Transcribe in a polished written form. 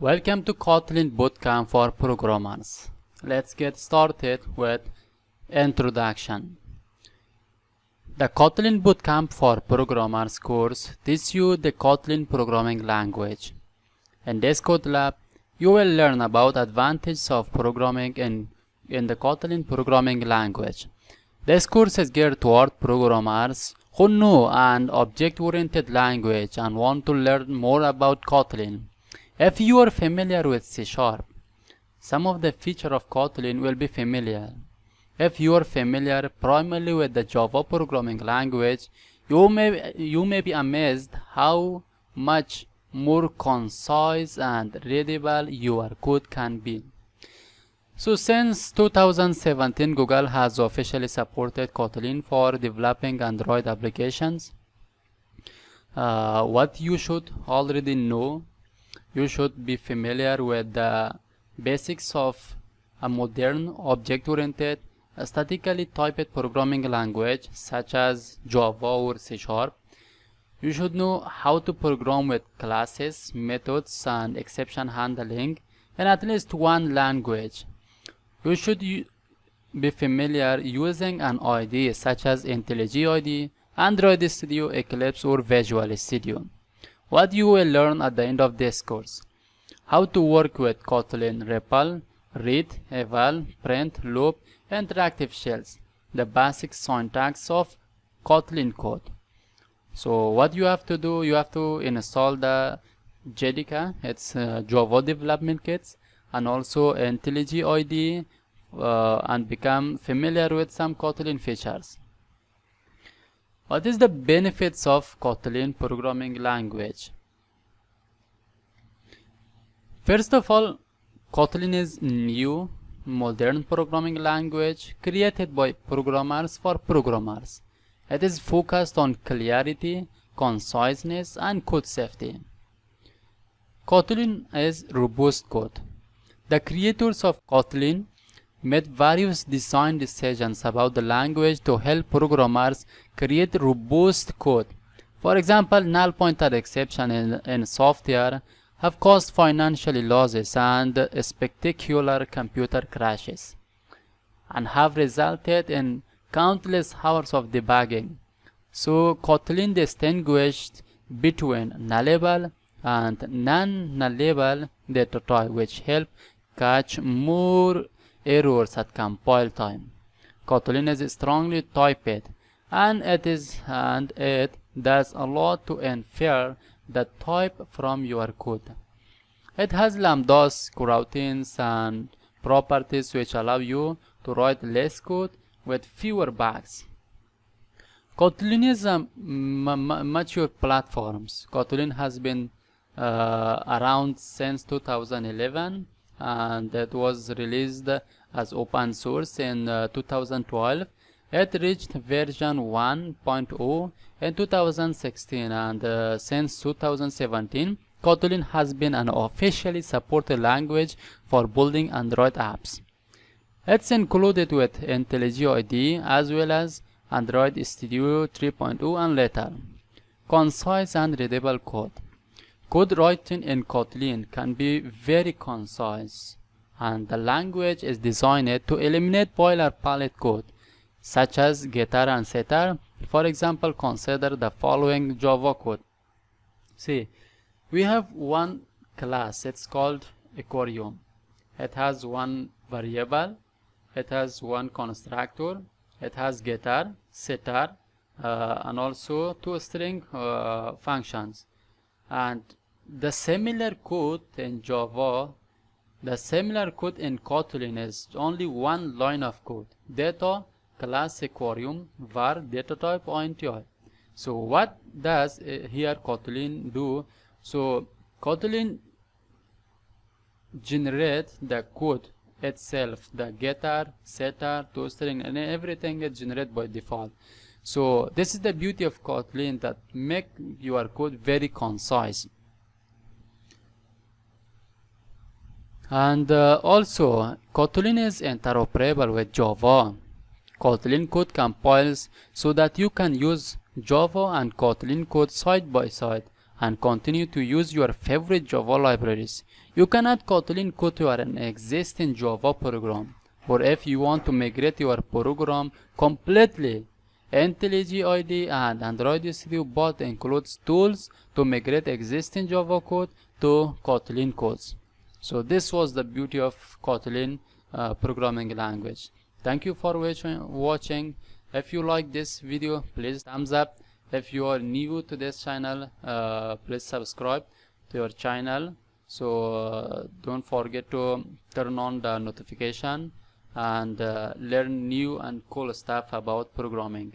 Welcome to Kotlin Bootcamp for programmers. Let's get started with introduction. The Kotlin Bootcamp for Programmers course teaches you the Kotlin programming language. In this codelab, you will learn about advantages of programming in the Kotlin programming language. This course is geared toward programmers who know an object-oriented language and want to learn more about Kotlin. If you are familiar with C#, some of the features of Kotlin will be familiar. If you are familiar primarily with the Java programming language, you may be amazed how much more concise and readable your code can be. So since 2017, Google has officially supported Kotlin for developing Android applications. What you should already know, you should be familiar with the basics of a modern object-oriented statically typed programming language such as Java or C#. You should know how to program with classes, methods, and exception handling in at least one language. You should be familiar using an IDE such as IntelliJ IDE, Android Studio, Eclipse, or Visual Studio. What you will learn at the end of this course: how to work with Kotlin REPL, read, eval, print, loop, interactive shells, the basic syntax of Kotlin code. So what you have to do, you have to install the JDK, it's Java Development Kits, and also IntelliJ IDE and become familiar with some Kotlin features. What is the benefits of Kotlin programming language? First of all, Kotlin is new, modern programming language created by programmers for programmers. It is focused on clarity, conciseness, and code safety. Kotlin is robust code. The creators of Kotlin made various design decisions about the language to help programmers create robust code. For example, null pointer exception in software have caused financial losses and spectacular computer crashes, and have resulted in countless hours of debugging. So Kotlin distinguished between nullable and non-nullable data type, which help catch more errors at compile time. Kotlin is strongly typed, and it does a lot to infer the type from your code. It has lambdas, coroutines, and properties which allow you to write less code with fewer bugs. Kotlin is a mature platform. Kotlin has been around since 2011, and it was released as open source in 2012. It reached version 1.0 in 2016, and since 2017, Kotlin has been an officially supported language for building Android apps. It's included with IntelliJ IDE as well as Android Studio 3.0 and later. Concise and readable code. Code writing in Kotlin can be very concise, and the language is designed to eliminate boilerplate code such as getter and setter. For example, consider the following Java code. See, we have one class, it's called aquarium. It has one variable, it has one constructor, it has getter, setter, and also two string functions. And the similar code in Java, the similar code in Kotlin is only one line of code: data class aquarium var data type int. So what does here Kotlin do? So Kotlin generates the code itself, the getter, setter, toString, and everything is generated by default. So this is the beauty of Kotlin, that make your code very concise. And also Kotlin is interoperable with Java. Kotlin code compiles so that you can use Java and Kotlin code side by side and continue to use your favorite Java libraries. You can add Kotlin code to an existing Java program, or if you want to migrate your program completely. IntelliJ IDE and Android Studio both includes tools to migrate existing Java code to Kotlin codes. So this was the beauty of Kotlin programming language. Thank you for watching. If you like this video, please thumbs up. If you are new to this channel, please subscribe to your channel. So don't forget to turn on the notification and learn new and cool stuff about programming.